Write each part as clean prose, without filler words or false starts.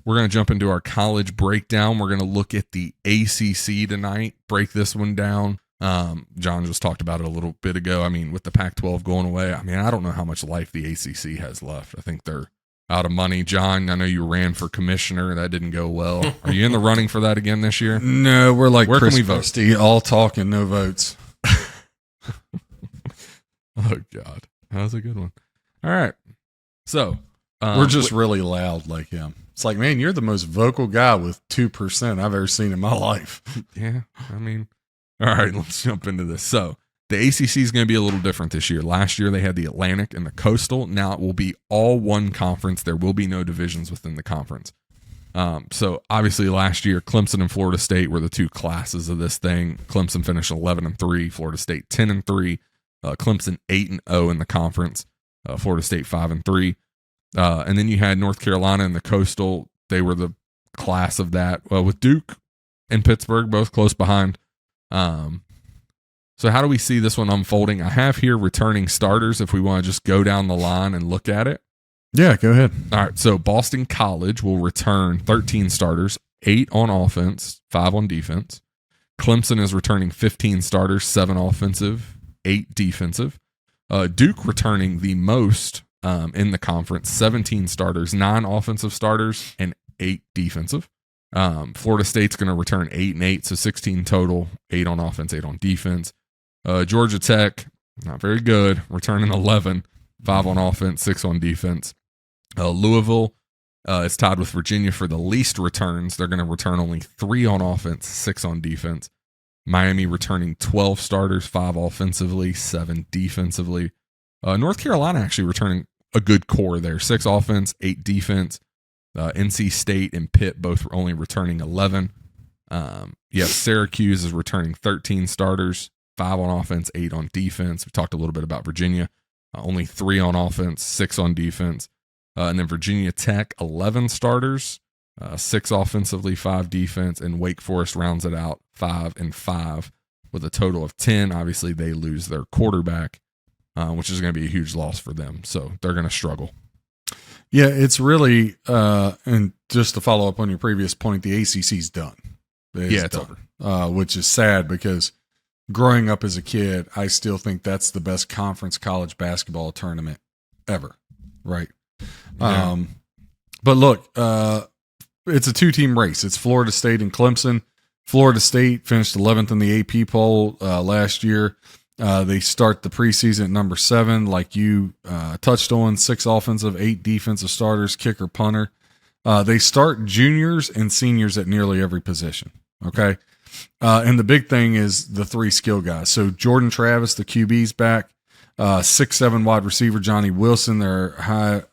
We're going to jump into our college breakdown. We're going to look at the ACC tonight, break this one down. John just talked about it a little bit ago. I mean, with the Pac-12 going away, I mean, I don't know how much life the ACC has left. I think they're out of money. John, I know you ran for commissioner. That didn't go well. Are you in the running for that again this year? No, we're like Where Chris can we vote? Christie, all talk and no votes. Oh, God. That was a good one. All right. So we're just really loud like him. It's like, man, you're the most vocal guy with 2% I've ever seen in my life. Yeah, I mean, all right, let's jump into this. So the ACC is going to be a little different this year. Last year they had the Atlantic and the Coastal. Now it will be all one conference. There will be no divisions within the conference. So obviously last year Clemson and Florida State were the two classes of this thing. Clemson finished 11-3, Florida State 10-3, Clemson 8-0 in the conference, Florida State 5-3. And then you had North Carolina and the Coastal. They were the class of that, with Duke and Pittsburgh both close behind. So how do we see this one unfolding? I have here returning starters if we want to just go down the line and look at it. Yeah, go ahead. All right, so Boston College will return 13 starters, 8 on offense, 5 on defense. Clemson is returning 15 starters, 7 offensive, 8 defensive. Duke returning the most in the conference, 17 starters, 9 offensive starters, and 8 defensive. Florida State's going to return 8 and 8, so 16 total, 8 on offense, 8 on defense. Georgia Tech, not very good, returning 11, 5 on offense, 6 on defense. Louisville is tied with Virginia for the least returns. They're going to return only 3 on offense, 6 on defense. Miami returning 12 starters, 5 offensively, 7 defensively. North Carolina actually returning a good core there, 6 offense, 8 defense. NC State and Pitt both only returning 11. Syracuse is returning 13 starters, 5 on offense, 8 on defense. We talked a little bit about Virginia, only 3 on offense, 6 on defense. And then Virginia Tech, 11 starters, 6 offensively, 5 defense, and Wake Forest rounds it out 5 and 5 with a total of 10. Obviously, they lose their quarterback, which is going to be a huge loss for them. So they're going to struggle. Yeah, it's really, and just to follow up on your previous point, the ACC's done. It's done, over. which is sad because growing up as a kid, I still think that's the best conference college basketball tournament ever, right? Yeah. But look, it's a 2-team race. It's Florida State and Clemson. Florida State finished 11th in the AP poll last year. They start the preseason at number 7, like you touched on, 6 offensive, 8 defensive starters, kicker, punter. They start juniors and seniors at nearly every position. Okay. And the big thing is the 3 skill guys. So Jordan Travis, the QB's back, 6'7" wide receiver, Johnny Wilson, their high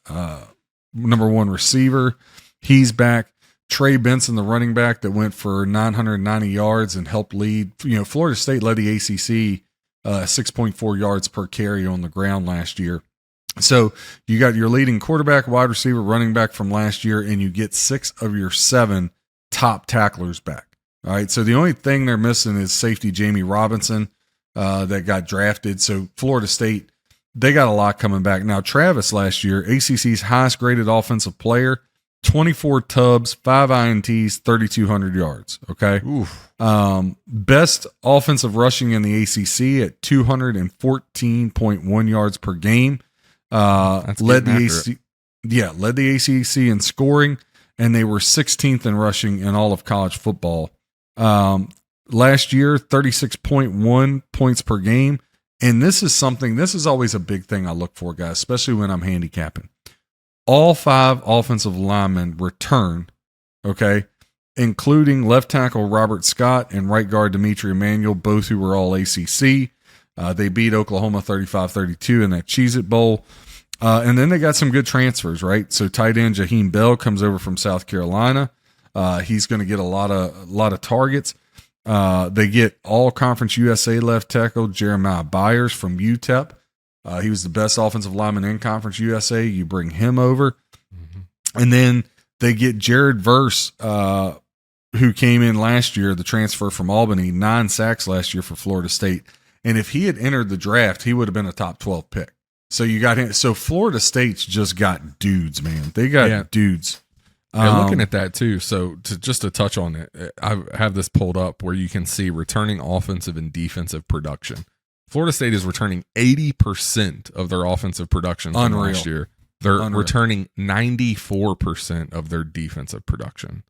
number 1 receiver. He's back. Trey Benson, the running back that went for 990 yards and helped lead. Florida State led the ACC 6.4 yards per carry on the ground last year. So you got your leading quarterback, wide receiver, running back from last year, and you get 6 of your 7 top tacklers back. All right. So the only thing they're missing is safety Jamie Robinson that got drafted. So Florida State, they got a lot coming back. Now, Travis last year, ACC's highest graded offensive player, 24 tubs, 5 INTs, 3,200 yards. Okay. Oof. Best offensive rushing in the ACC at 214.1 yards per game. Led the ACC in scoring, and they were 16th in rushing in all of college football. Last year, 36.1 points per game. And this is always a big thing I look for, guys, especially when I'm handicapping. All 5 offensive linemen return, okay, including left tackle Robert Scott and right guard Dimitri Emanuel, both who were all ACC. They beat Oklahoma 35-32 in that Cheez-It Bowl. And then they got some good transfers, right? So tight end Jaheim Bell comes over from South Carolina. He's going to get a lot of targets. They get all conference USA left tackle Jeremiah Byers from UTEP. He was the best offensive lineman in Conference USA. You bring him over. Mm-hmm. And then they get Jared Verse, who came in last year, the transfer from Albany, 9 sacks last year for Florida State. And if he had entered the draft, he would have been a top 12 pick. So you got him. So Florida State's just got dudes, man. They got dudes. Yeah, looking at that too. So to touch on it, I have this pulled up where you can see returning offensive and defensive production. Florida State is returning 80% of their offensive production from last year. They're returning 94% of their defensive production.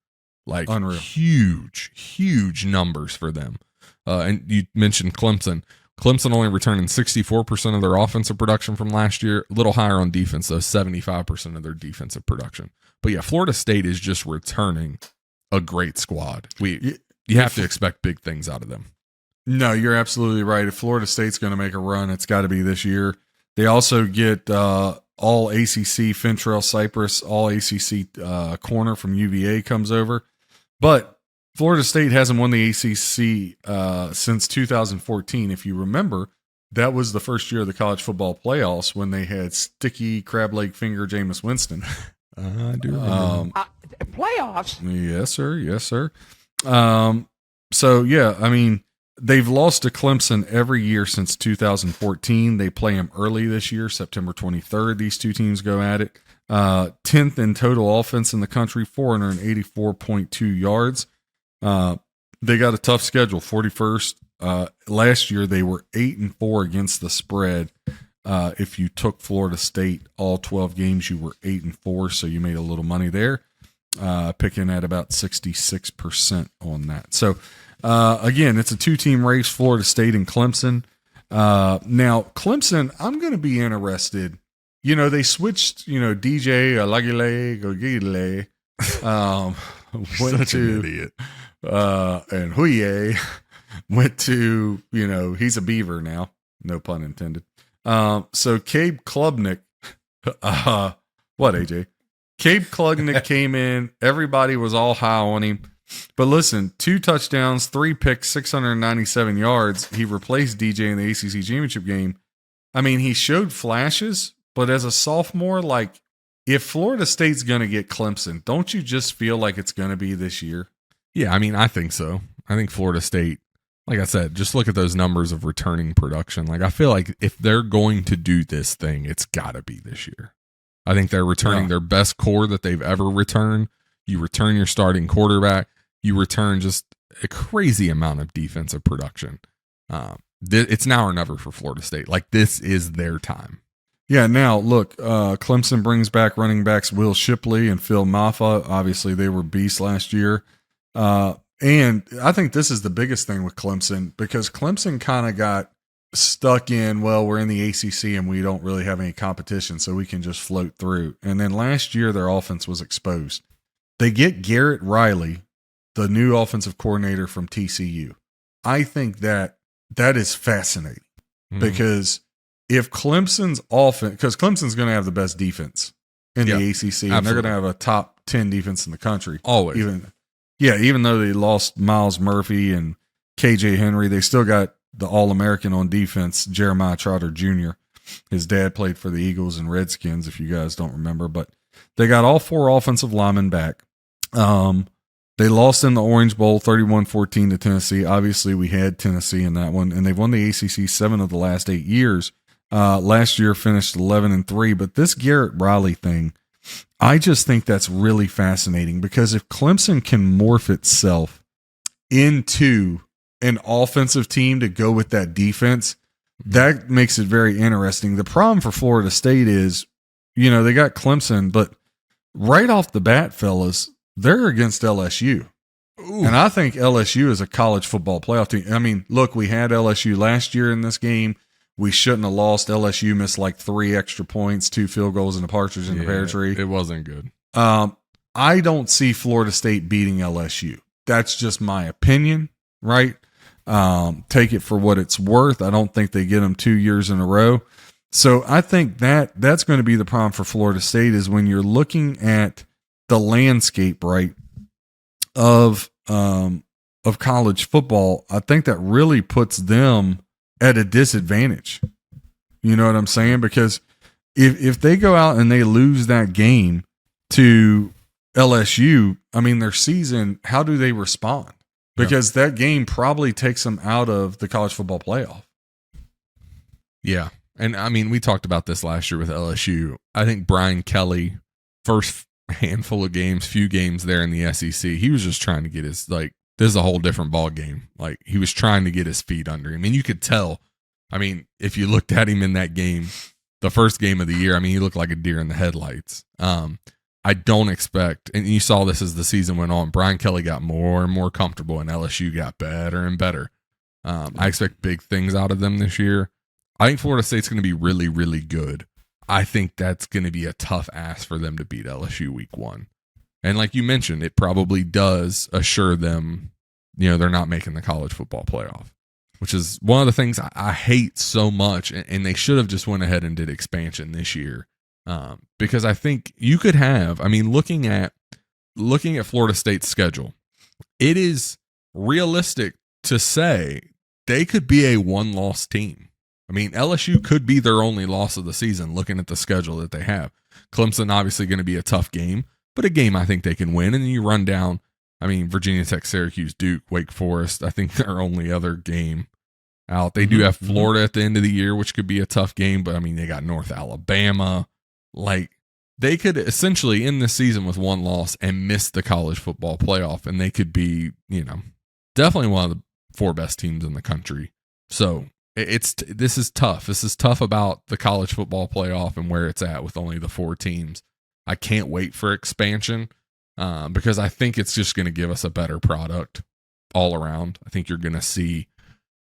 Like huge numbers for them. And you mentioned Clemson. Clemson only returning 64% of their offensive production from last year. A little higher on defense, though, 75% of their defensive production. But yeah, Florida State is just returning a great squad. You have to expect big things out of them. No, you're absolutely right. If Florida State's going to make a run, it's got to be this year. They also get all ACC, Fentrell Cypress, all ACC corner from UVA comes over. But Florida State hasn't won the ACC since 2014. If you remember, that was the first year of the college football playoffs when they had sticky crab leg finger Jameis Winston. I do remember. Playoffs? Yes, sir. Yes, sir. So, yeah, I mean, they've lost to Clemson every year since 2014. They play them early this year, September 23rd. These two teams go at it. 10th in total offense in the country, 484.2 yards. They got a tough schedule, 41st. Last year, they were 8-4 against the spread. If you took Florida State all 12 games, you were 8-4, so you made a little money there, picking at about 66% on that. So, again, it's a two-team race, Florida State and Clemson. Now, Clemson, I'm going to be interested. You know, they switched, DJ Alagile Gogile went to, idiot. And Huye went to, he's a Beaver now, no pun intended. So Cabe Klubnik, what, AJ? Cabe Klubnik came in. Everybody was all high on him. But listen, 2 touchdowns, 3 picks, 697 yards. He replaced DJ in the ACC championship game. I mean, he showed flashes, but as a sophomore, like, if Florida State's going to get Clemson, don't you just feel like it's going to be this year? Yeah, I mean, I think so. I think Florida State, like I said, just look at those numbers of returning production. Like, I feel like if they're going to do this thing, it's got to be this year. I think they're returning their best core that they've ever returned. You return your starting quarterback. You return just a crazy amount of defensive production. It's now or never for Florida State. Like, this is their time. Yeah, now, look, Clemson brings back running backs Will Shipley and Phil Maffa. Obviously, they were beasts last year. And I think this is the biggest thing with Clemson, because Clemson kind of got stuck in, well, we're in the ACC and we don't really have any competition, so we can just float through. And then last year, their offense was exposed. They get Garrett Riley, the new offensive coordinator from TCU. I think that is fascinating because if Clemson's offense, because Clemson's going to have the best defense in the ACC, absolutely. and they're going to have a top 10 defense in the country. Always. Even though they lost Miles Murphy and KJ Henry, they still got the All-American on defense, Jeremiah Trotter Jr. His dad played for the Eagles and Redskins, if you guys don't remember. But they got all 4 offensive linemen back. They lost in the Orange Bowl 31-14 to Tennessee. Obviously, we had Tennessee in that one, and they've won the ACC 7 of the last 8 years. Last year finished 11-3, but this Garrett Riley thing, I just think that's really fascinating, because if Clemson can morph itself into an offensive team to go with that defense, that makes it very interesting. The problem for Florida State is, they got Clemson, but right off the bat, fellas, they're against LSU. Ooh. And I think LSU is a college football playoff team. I mean, look, we had LSU last year in this game. We shouldn't have lost. LSU missed like 3 extra points, 2 field goals, and a partridge in the pear tree. It wasn't good. I don't see Florida State beating LSU. That's just my opinion, right? Take it for what it's worth. I don't think they get them 2 years in a row. So I think that's going to be the problem for Florida State, is when you're looking at the landscape, right, of college football, I think that really puts them at a disadvantage. You know what I'm saying? Because if they go out and they lose that game to LSU, I mean, their season, how do they respond? Because that game probably takes them out of the college football playoff. Yeah. And I mean, we talked about this last year with LSU. I think Brian Kelly, first handful of games, few games there in the SEC, he was just trying to get his, like, this is a whole different ball game. Like, he was trying to get his feet under him. And you could tell, I mean, if you looked at him in that game, the first game of the year, I mean, he looked like a deer in the headlights. I don't expect, and you saw this as the season went on, Brian Kelly got more and more comfortable and LSU got better and better. I expect big things out of them this year. I think Florida State's going to be really, really good. I think that's going to be a tough ask for them to beat LSU week 1. And like you mentioned, it probably does assure them, they're not making the college football playoff, which is one of the things I hate so much. And they should have just went ahead and did expansion this year. Because I think you could have, I mean, looking at Florida State's schedule, it is realistic to say they could be a 1-loss team. I mean, LSU could be their only loss of the season looking at the schedule that they have. Clemson obviously going to be a tough game, but a game I think they can win. And then you run down, I mean, Virginia Tech, Syracuse, Duke, Wake Forest, I think their only other game out. They do have Florida at the end of the year, which could be a tough game, but I mean, they got North Alabama. Like, they could essentially end this season with 1 loss and miss the college football playoff, and they could be, definitely one of the 4 best teams in the country. So this is tough. This is tough about the college football playoff and where it's at with only the 4 teams. I can't wait for expansion because I think it's just going to give us a better product all around. I think you're going to see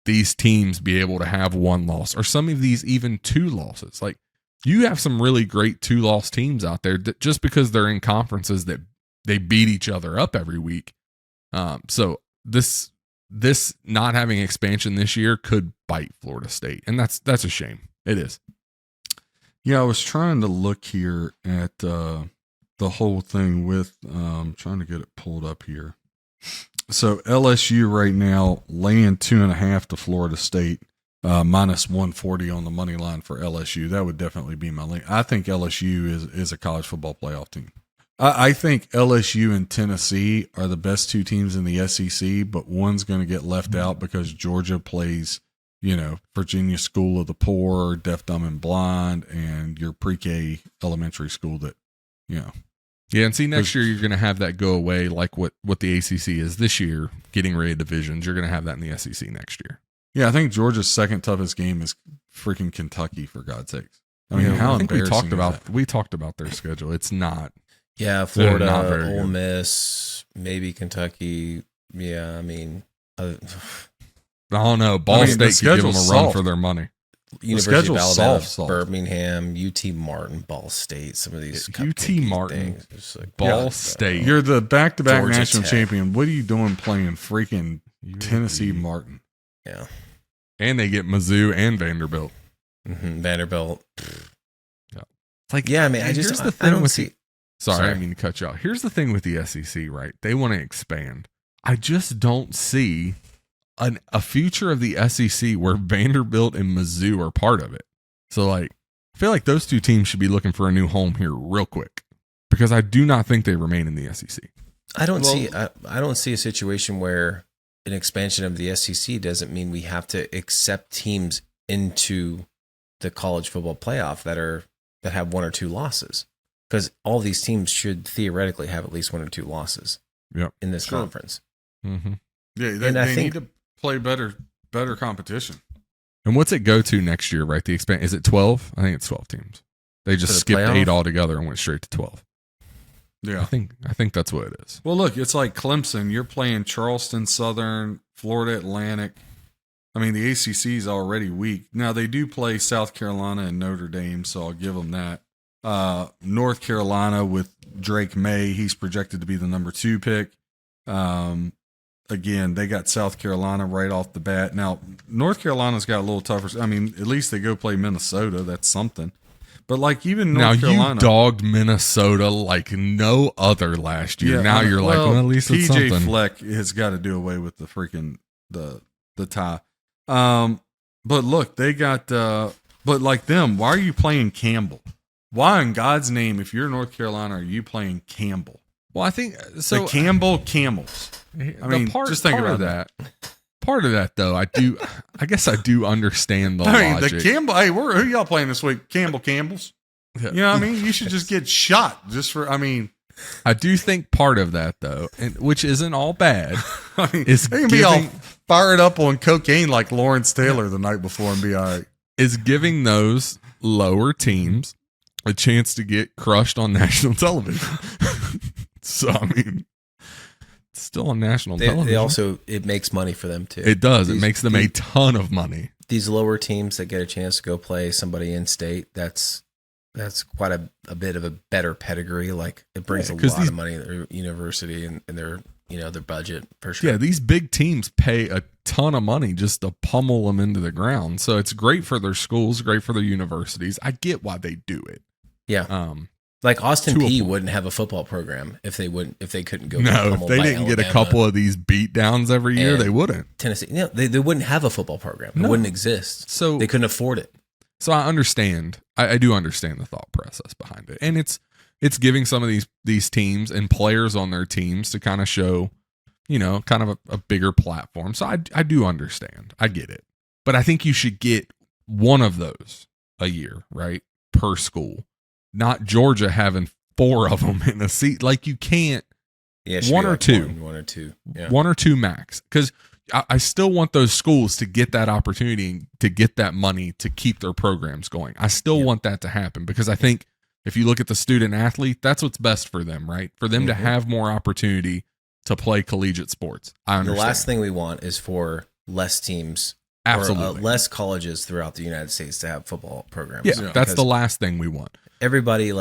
these teams be able to have 1 loss, or some of these even 2 losses. Like, you have some really great 2-loss teams out there that just because they're in conferences that they beat each other up every week. So this not having expansion this year could bite Florida State, and that's a shame. It is. Yeah, I was trying to look here at the whole thing with trying to get it pulled up here. So LSU right now laying 2.5 to Florida State, minus 140 on the money line for LSU. That would definitely be my link. I think LSU is a college football playoff team. I think LSU and Tennessee are the best 2 teams in the SEC, but one's going to get left out because Georgia plays, Virginia School of the Poor, Deaf, Dumb, and Blind, and your pre-K elementary school that, Yeah, and see, next year you're going to have that go away like what the ACC is this year, getting rid of divisions. You're going to have that in the SEC next year. Yeah, I think Georgia's second toughest game is freaking Kentucky, for God's sakes. I mean, how I think embarrassing we talked about their schedule. It's not. Yeah, Florida, not very Ole good. Miss, maybe Kentucky. Yeah, I mean, I don't know. Ball State could give them a run for their money. University of Alabama, soft. Birmingham, UT Martin, Ball State. Some of these UT Martin, things, like, Ball State. You're the back-to-back Georgia national Tech. champion. What are you doing playing freaking Tennessee Martin? Yeah, And they get Mizzou and Vanderbilt. Vanderbilt. It's like, Yeah, I mean, here's the I thing don't with see. Sorry, I Sorry. didn't mean to cut you off. Here's the thing with the SEC, right? They want to expand. I just don't see a future of the SEC where Vanderbilt and Mizzou are part of it. So, like, I feel like those 2 teams should be looking for a new home here real quick because I do not think they remain in the SEC. I don't see a situation where an expansion of the SEC doesn't mean we have to accept teams into the college football playoff that have 1 or 2 losses, because all these teams should theoretically have at least 1 or 2 losses. Yep. In this conference. Mm-hmm. Yeah, And I they think- need to play better competition. And what's it go to next year, right? Is it 12? I think it's 12 teams. They just For the skipped playoff? 8 altogether and went straight to 12. Yeah. I think that's what it is. Well, look, it's like Clemson. You're playing Charleston Southern, Florida Atlantic. I mean, the ACC is already weak. Now, they do play South Carolina and Notre Dame, so I'll give them that. North Carolina with Drake May, he's projected to be the number 2 pick. Again, they got South Carolina right off the bat. Now, North Carolina's got a little tougher. I mean, at least they go play Minnesota. That's something. But like even North Carolina, you dogged Minnesota like no other last year. Yeah, now you're like, well, at least it's PJ something. Fleck has got to do away with the freaking the tie. But look, they got but like them, why are you playing Campbell? Why in God's name, if you're North Carolina, are you playing Campbell? Well, I think so. The Campbell Camels. I mean, just think about that. Part of that, though, I guess I do understand the I mean, logic. the Campbell. Hey, who y'all playing this week? Campbells. Yeah. You know what I mean? You should just get shot just for. I mean, I do think part of that, though, and which isn't all bad, I mean, is they can be all fired up on cocaine like Lawrence Taylor the night before and be all right. is giving those lower teams a chance to get crushed on national television. So, I mean, it's still on national television. They also, it makes money for them too. It does. It makes them a ton of money. These lower teams that get a chance to go play somebody in state, that's quite a bit of a better pedigree. Like it brings a lot of money to their university and their their budget for sure. Yeah, these big teams pay a ton of money just to pummel them into the ground. So it's great for their schools, great for their universities. I get why they do it. Yeah. Like Austin P wouldn't have a football program if they couldn't go. No, if they didn't get a couple of these beat downs every year, they wouldn't. Tennessee, they wouldn't have a football program. It wouldn't exist. So they couldn't afford it. So I understand. I do understand the thought process behind it, and it's giving some of these teams and players on their teams to kind of show, kind of a bigger platform. So I do understand. I get it, but I think you should get one of those a year, right, per school. Not Georgia having 4 of them in a seat. Like you can't. Yeah, one or two. One or two. Yeah. 1 or 2 max. Because I still want those schools to get that opportunity to get that money to keep their programs going. I still want that to happen because I think if you look at the student athlete, that's what's best for them, right? For them to have more opportunity to play collegiate sports. I understand. The last thing we want is for less teams. Absolutely. Or less colleges throughout the United States to have football programs. Yeah, that's the last thing we want. Everybody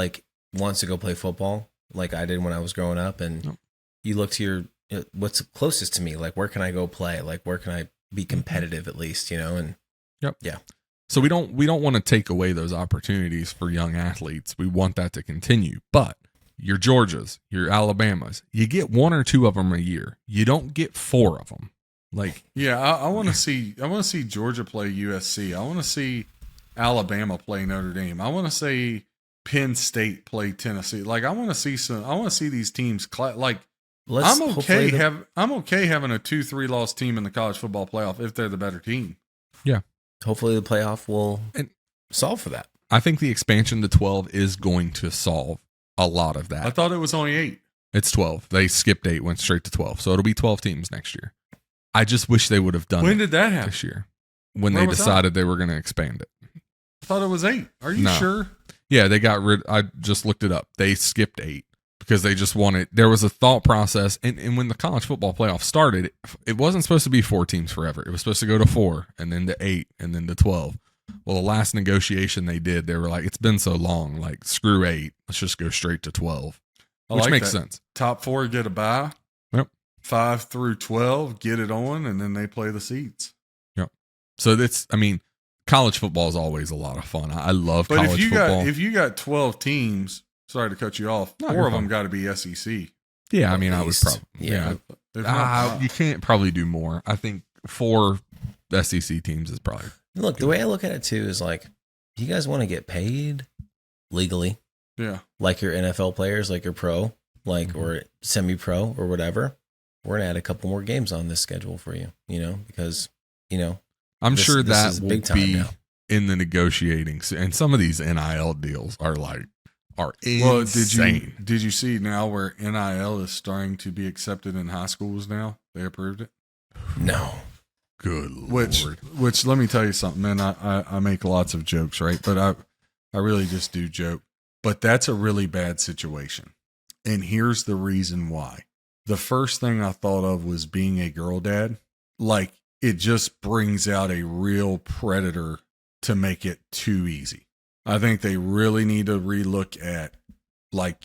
wants to go play football like I did when I was growing up. And you look to what's closest to me, like where can I go play? Like where can I be competitive at least, and yeah. So we don't want to take away those opportunities for young athletes. We want that to continue. But your Georgias, your Alabamas, you get 1 or 2 of them a year. You don't get 4 of them. I want to see Georgia play USC. I want to see Alabama play Notre Dame. I want to see Penn State play Tennessee. Like I want to see these teams I'm okay having a 2-3 loss team in the college football playoff if they're the better team. Yeah. Hopefully the playoff will solve for that. I think the expansion to 12 is going to solve a lot of that. I thought it was only 8. It's 12. They skipped 8, went straight to 12. So it'll be 12 teams next year. I just wish they would have done it. When did that happen? This year. When they decided they were going to expand it. I thought it was 8. Are you sure? Yeah, they got rid. I just looked it up. They skipped 8 because they just wanted. There was a thought process, and when the college football playoff started, it wasn't supposed to be 4 teams forever. It was supposed to go to 4, and then to 8, and then to 12. Well, the last negotiation they did, they were like, "It's been so long. Like, screw 8. Let's just go straight to 12," which makes sense. Top 4 get a bye. Yep. 5 through 12 get it on, and then they play the seeds. Yep. So college football is always a lot of fun. I love college football. If you got 12 teams, sorry to cut you off, 4 of them got to be SEC. Yeah, I mean, I would probably. Yeah. You can't probably do more. I think 4 SEC teams is probably. Look, the way I look at it too is like, you guys want to get paid legally. Yeah. Like your NFL players, like your pro, or semi-pro or whatever. We're going to add a couple more games on this schedule for you, because, I'm sure that will be now in the negotiating. And some of these NIL deals are insane. Well, did you see now where NIL is starting to be accepted in high schools now? They approved it? No. Good Lord. Which let me tell you something, man. I make lots of jokes, right? But I really just do joke. But that's a really bad situation. And here's the reason why. The first thing I thought of was being a girl dad. Like, it just brings out a real predator to make it too easy. I think they really need to relook at,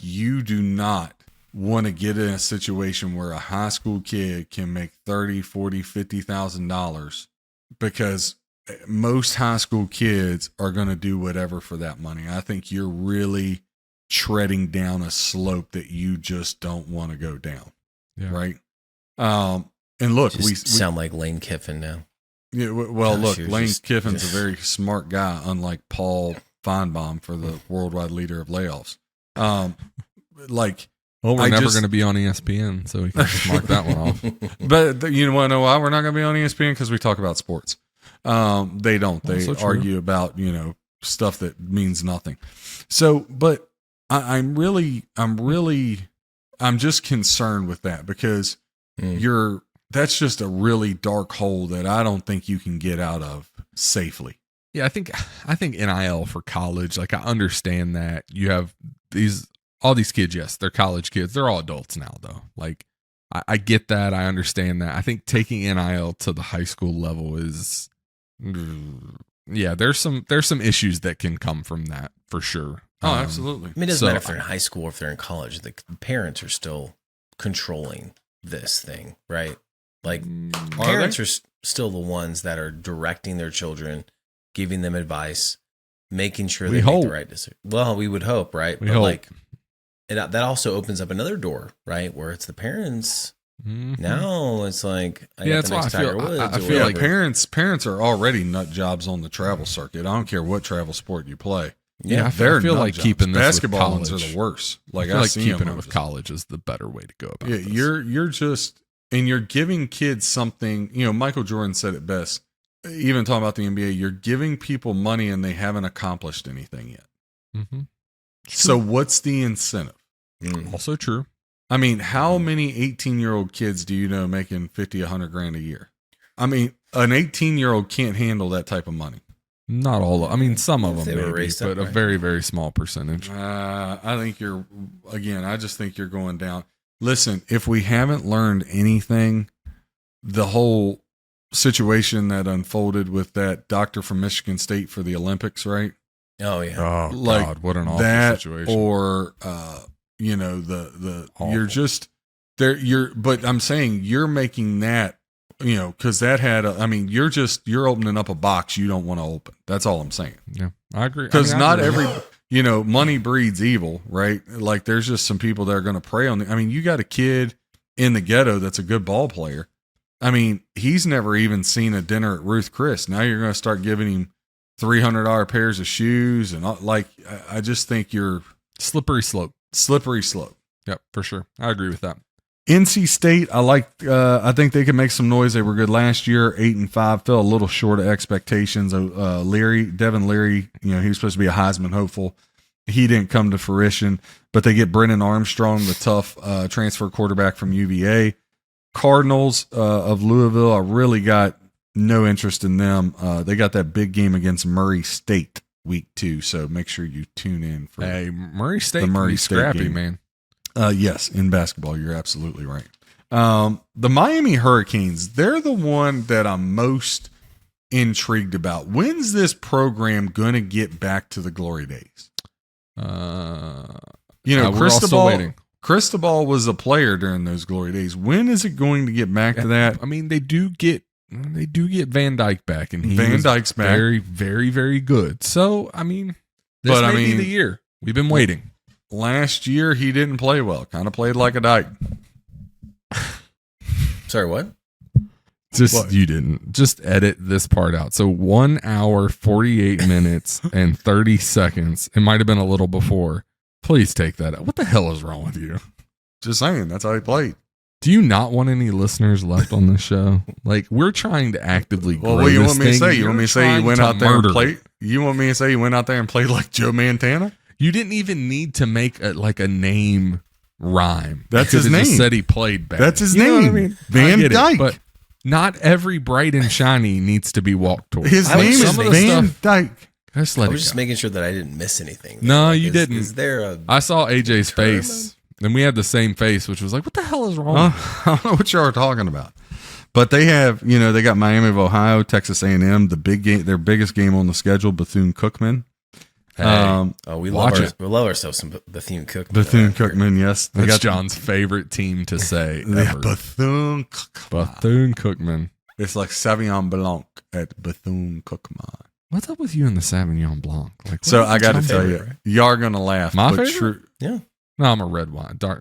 you do not want to get in a situation where a high school kid can make $30,000, $40,000, $50,000 because most high school kids are going to do whatever for that money. I think you're really treading down a slope that you just don't want to go down. Yeah. Right. And look, we sound like Lane Kiffin now. Yeah. Well, look, Lane Kiffin's a very smart guy, unlike Paul Feinbaum for the worldwide leader of layoffs. Well, we're never going to be on ESPN, so we can just mark that one off. But you want to know why we're not going to be on ESPN? Because we talk about sports. They don't. They argue about stuff that means nothing. So, but I'm really I'm just concerned with that because that's just a really dark hole that I don't think you can get out of safely. Yeah, I think NIL for college, like I understand that you have all these kids, yes, they're college kids. They're all adults now though. Like I get that. I understand that. I think taking NIL to the high school level is, yeah, there's some issues that can come from that for sure. Oh, absolutely. I mean, it doesn't matter if they're in high school or if they're in college. The parents are still controlling this thing, right? Like parents are still the ones that are directing their children, giving them advice, making sure they make the right decision. Well, we would hope, right? We hope. Like, that also opens up another door, right? Where it's the parents. Mm-hmm. Now it's like, that's why I feel like parents are already nut jobs on the travel circuit. I don't care what travel sport you play. Yeah, I feel like jobs. Keeping this basketball with ones are the worst. Like I feel like keeping it with college is the better way to go about it. Yeah, you're just, and you're giving kids something. You know, Michael Jordan said it best. Even talking about the NBA, you're giving people money and they haven't accomplished anything yet. Mm-hmm. So what's the incentive? Also true. I mean, how many 18-year-old kids do you know making $50, $100,000 a year? I mean, an 18-year-old can't handle that type of money. Not all. I mean, some of them maybe, but a very, very small percentage. I think I just think you're going down. Listen, if we haven't learned anything, the whole situation that unfolded with that doctor from Michigan State for the Olympics, right? Oh yeah. Oh God, what an awful situation. Or awful. You're just there. But I'm saying you're making that, because that had you're opening up a box you don't want to open. That's all I'm saying. Yeah, I agree. Because not every, money breeds evil, right? Like there's just some people that are going to prey on you got a kid in the ghetto that's a good ball player. I mean, he's never even seen a dinner at Ruth Chris. Now you're going to start giving him $300 pairs of shoes. And I just think you're slippery slope. Yep, for sure. I agree with that. NC State, I think they can make some noise. They were good last year, 8-5, fell a little short of expectations. Devin Leary, he was supposed to be a Heisman hopeful. He didn't come to fruition, but they get Brennan Armstrong, the tough transfer quarterback from UVA. Cardinals of Louisville, I really got no interest in them. They got that big game against Murray State week 2, so make sure you tune in for Murray State. The Murray State scrappy game. Man. Yes, in basketball, you're absolutely right. The Miami Hurricanes, they're the one that I'm most intrigued about. When's this program going to get back to the glory days? Cristobal was a player during those glory days. When is it going to get back to that? I mean, they do get Van Dyke back, and Van Dyke's back. Very, very, very good. So, I mean, this may be the year. We've been waiting. Last year, he didn't play well. Kind of played like a dyke. Sorry, what? You didn't. Just edit this part out. So 1 hour, 48 minutes, and 30 seconds. It might have been a little before. Please take that out. What the hell is wrong with you? Just saying, that's how he played. Do you not want any listeners left on this show? Like, we're trying to actively grow what you this want me to thing. say? You want me to say you went out there and played? You want me to say you went out there and played like Joe Montana? You didn't even need to make a name rhyme. That's his name. Just said he played bad. That's his name. Van Dyke. But not every bright and shiny needs to be walked towards. His name is Van Dyke. I was just making sure that I didn't miss anything. No, you didn't. Is there I saw AJ's face, and we had the same face, which was like, what the hell is wrong? I don't know what y'all are talking about. But they have, they got Miami of Ohio, Texas A&M, the big game, their biggest game on the schedule, Bethune-Cookman. Hey. We love ourselves some Bethune-Cookman. Bethune-Cookman, yes. That's John's favorite team to say ever. Bethune-Cookman. It's like Sauvignon Blanc at Bethune-Cookman. What's up with you and the Sauvignon Blanc? So I got to tell you, y'all are going to laugh. My favorite? Yeah. No, I'm a red wine guy.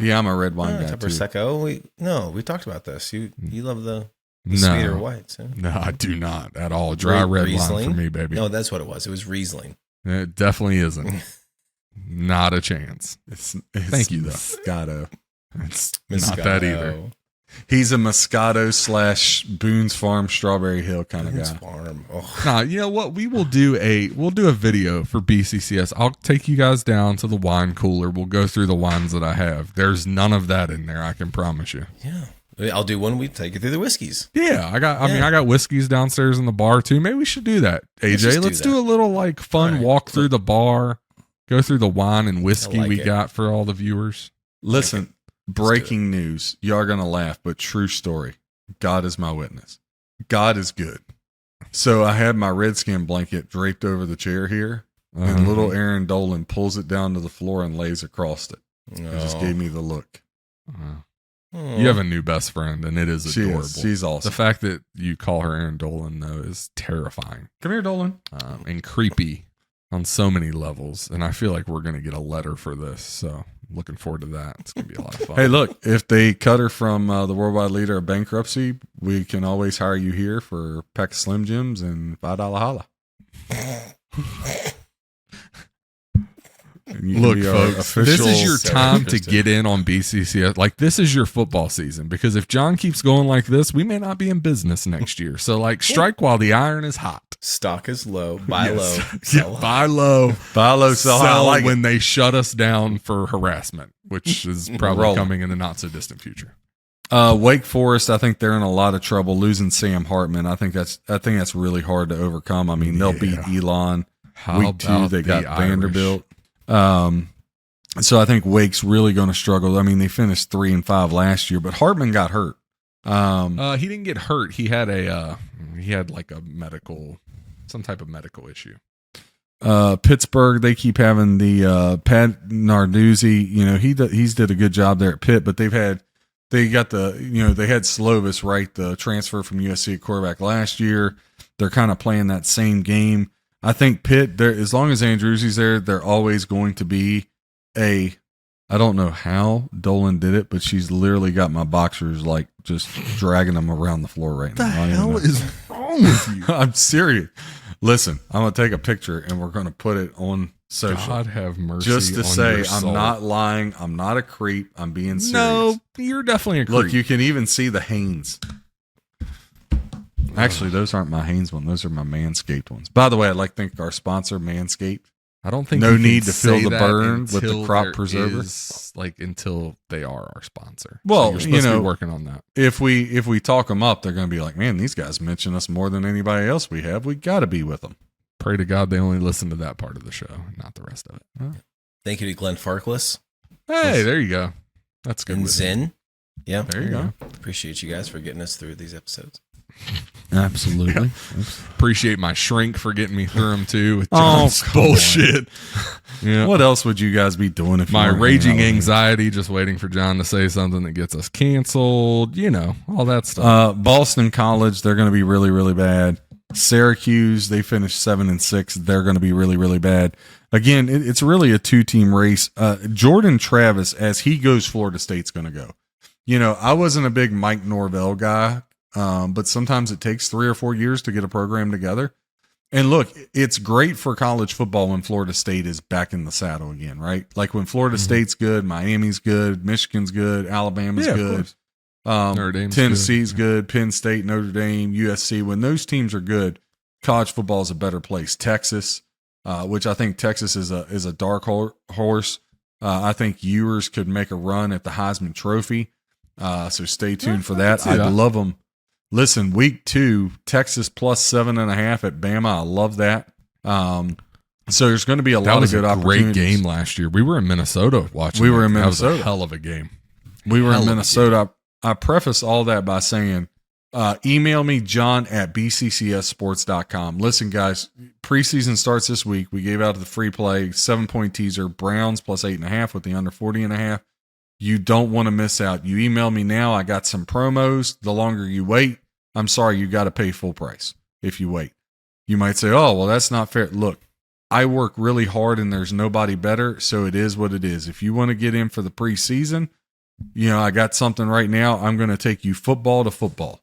Yeah, I'm a red wine guy too. Prosecco. We talked about this. You love the sweeter whites. Huh? No, I do not at all. Dry red Riesling? wine for me, baby. No, that's what it was. It was Riesling. It definitely isn't. Not a chance. It's Thank you, though. Moscato. It's not that either. He's a Moscato / Boone's Farm Strawberry Hill kind of guy. Farm. Oh. Nah, you know what? We'll do a video for BCCS. I'll take you guys down to the wine cooler. We'll go through the wines that I have. There's none of that in there, I can promise you. Yeah. I'll do one. We take you through the whiskeys. Yeah, I got whiskeys downstairs in the bar too. Maybe we should do that. AJ, let's do a little like fun walk through the bar, go through the wine and whiskey we got for all the viewers. Listen, breaking news. You are going to laugh, but true story. God is my witness. God is good. So I had my Redskin blanket draped over the chair here, and little Aaron Dolan pulls it down to the floor and lays across it. It just gave me the look. You have a new best friend, and it is adorable. She's awesome. The fact that you call her Aaron Dolan, though, is terrifying. Come here, Dolan. And creepy on so many levels. And I feel like we're going to get a letter for this. So looking forward to that. It's going to be a lot of fun. Hey, look, if they cut her from the worldwide leader of bankruptcy, we can always hire you here for a pack of Slim Jims and $5 holla. Look, folks, this is your time to get in on BCCS. Like, this is your football season, because if John keeps going like this, we may not be in business next year. So, like, strike while the iron is hot. Stock is low. Buy low. Yeah, buy low. Buy low, sell high. Like when they shut us down for harassment, which is probably coming in the not so distant future. Wake Forest, I think they're in a lot of trouble losing Sam Hartman. I think that's really hard to overcome. I mean, they'll beat Elon. Week 2, they got Vanderbilt. So I think Wake's really going to struggle. I mean, they finished 3-5 last year, but Hartman got hurt. He didn't get hurt. He had like some type of medical issue. Pittsburgh, they keep having the Pat Narduzzi. You know, he's did a good job there at Pitt, but they had Slovis, right, the transfer from USC at quarterback last year. They're kind of playing that same game. I think Pitt, as long as Andrewsi's there, they're always going to be I don't know how Dolan did it, but she's literally got my boxers like just dragging them around the floor right now. What the hell is wrong with you? I'm serious. Listen, I'm going to take a picture and we're going to put it on social. God have mercy. Just to on say, your soul. I'm not lying. I'm not a creep. I'm being serious. No, you're definitely a creep. Look, you can even see the Hanes. Actually, those aren't my Hanes ones. Those are my Manscaped ones. By the way, I'd like to thank our sponsor, Manscaped. I don't think no need to fill the burn with the crop preserver. Until they are our sponsor. Well, so you're supposed to be working on that. If we talk them up, they're going to be like, man, these guys mention us more than anybody else we have. We got to be with them. Pray to God they only listen to that part of the show, not the rest of it. Oh. Thank you to Glenn Farkless. Hey, there you go. That's good. And Zen. Yeah, there you go. Appreciate you guys for getting us through these episodes. Absolutely. Yeah. Appreciate my shrink for getting me through them too with John's bullshit. Yeah. What else would you guys be doing if my raging anxiety just waiting for John to say something that gets us canceled, all that stuff. Boston College, they're going to be really, really bad. Syracuse, they finished 7-6. They're going to be really, really bad. Again, it's really a 2-team race. Jordan Travis, as he goes, Florida State's going to go. I wasn't a big Mike Norvell guy. But sometimes it takes 3 or 4 years to get a program together. And look, it's great for college football when Florida State is back in the saddle again, right? Like when Florida State's good, Miami's good, Michigan's good, Alabama's good, Tennessee's good, Penn State, Notre Dame, USC. When those teams are good, college football is a better place. Texas, which I think Texas is a dark horse. I think Ewers could make a run at the Heisman Trophy. So stay tuned for that. I'd love them. Listen, week 2, Texas plus 7.5 at Bama. I love that. So there's going to be a lot of good opportunities. Great game last year. We were in Minnesota watching. We were in Minnesota. That was a hell of a game. We were in Minnesota. I preface all that by saying, email me, John at bccssports.com. Listen, guys, preseason starts this week. We gave out the free play, 7-point teaser, Browns plus 8.5 with the under 40.5. You don't want to miss out. You email me now. I got some promos. The longer you wait, I'm sorry, you got to pay full price if you wait. You might say, oh, well, that's not fair. Look, I work really hard and there's nobody better, so it is what it is. If you want to get in for the preseason, I got something right now. I'm going to take you football to football,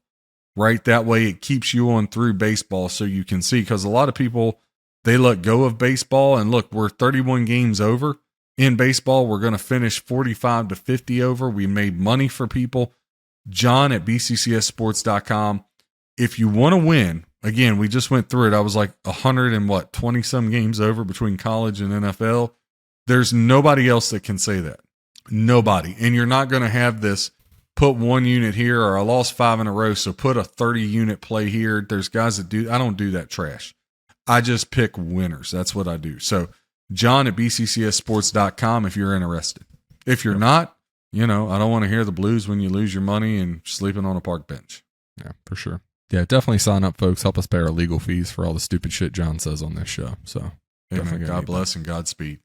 right? That way it keeps you on through baseball so you can see, because a lot of people, they let go of baseball. And look, we're 31 games over. In baseball, we're going to finish 45 to 50 over. We made money for people. Jon at bccsports.com. If you want to win, again, we just went through it. I was like 20 some games over between college and NFL. There's nobody else that can say that. Nobody. And you're not going to have this put one unit here, or I lost 5 in a row, so put a 30 unit play here. There's guys that do. I don't do that trash. I just pick winners. That's what I do. So Jon at bccsports.com if you're interested. If you're not, I don't want to hear the blues when you lose your money and sleeping on a park bench. Yeah, for sure. Yeah, definitely sign up, folks. Help us pay our legal fees for all the stupid shit Jon says on this show. So, Amen. God bless and Godspeed.